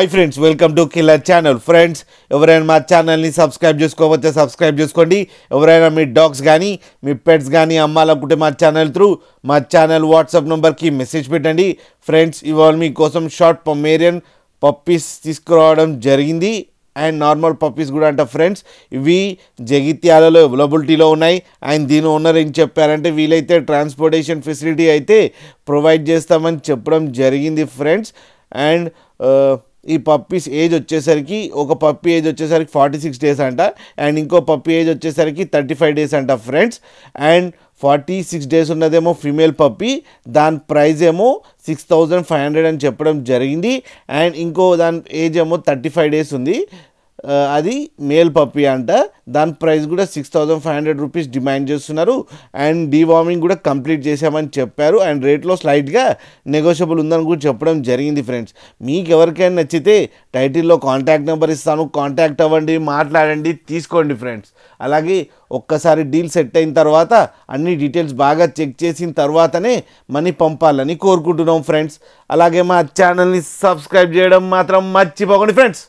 Hi friends, welcome to killer channel. Friends, ఎవరైనా మా ఛానల్ని సబ్స్క్రైబ్ చేసుకోకపోతే సబ్స్క్రైబ్ చేసుకోండి. ఎవరైనా మీ డాగ్స్ కానీ మీ పెట్స్ కానీ అమ్మాలనుకుంటే మా ఛానల్ త్రూ మా ఛానల్ వాట్సాప్ నెంబర్కి మెసేజ్ పెట్టండి. ఫ్రెండ్స్, ఇవాళ మీకోసం షార్ట్ పొమేరియన్ పప్పీస్ తీసుకురావడం జరిగింది. అండ్ నార్మల్ పప్పీస్ కూడా అంట ఫ్రెండ్స్. ఇవి జగిత్యాలలో అవైలబిలిటీలో ఉన్నాయి. అండ్ దీని ఓనర్ ఏం చెప్పారంటే వీలైతే ట్రాన్స్పోర్టేషన్ ఫెసిలిటీ అయితే ప్రొవైడ్ చేస్తామని చెప్పడం జరిగింది ఫ్రెండ్స్. అండ్ ఈ పప్పీస్ ఏజ్ వచ్చేసరికి ఒక పప్పీ ఏజ్ వచ్చేసరికి 46 డేస్ అంట. అండ్ ఇంకో పప్పీ ఏజ్ వచ్చేసరికి 35 డేస్ అంట ఫ్రెండ్స్. అండ్ 46 డేస్ ఉన్నదేమో ఫీమేల్ పప్పీ, దాని ప్రైజ్ ఏమో 6500 అని చెప్పడం జరిగింది. అండ్ ఇంకో దాని ఏజ్ ఏమో 35 డేస్ ఉంది, అది మేల్ పప్పీ అంట. దాని ప్రైస్ కూడా 6500 రూపీస్ డిమాండ్ చేస్తున్నారు. అండ్ డీవార్మింగ్ కూడా కంప్లీట్ చేసామని చెప్పారు. అండ్ రేట్లో స్లైట్గా నెగోషియబుల్ ఉందని కూడా చెప్పడం జరిగింది ఫ్రెండ్స్. మీకు ఎవరికైనా నచ్చితే టైటిల్లో కాంటాక్ట్ నెంబర్ ఇస్తాను, కాంటాక్ట్ అవ్వండి, మాట్లాడండి, తీసుకోండి ఫ్రెండ్స్. అలాగే ఒక్కసారి డీల్ సెట్ అయిన తర్వాత అన్ని డీటెయిల్స్ బాగా చెక్ చేసిన తర్వాతనే మనీ పంపాలని కోరుకుంటున్నాం ఫ్రెండ్స్. అలాగే మా ఛానల్ని సబ్స్క్రైబ్ చేయడం మాత్రం మర్చిపోకండి ఫ్రెండ్స్.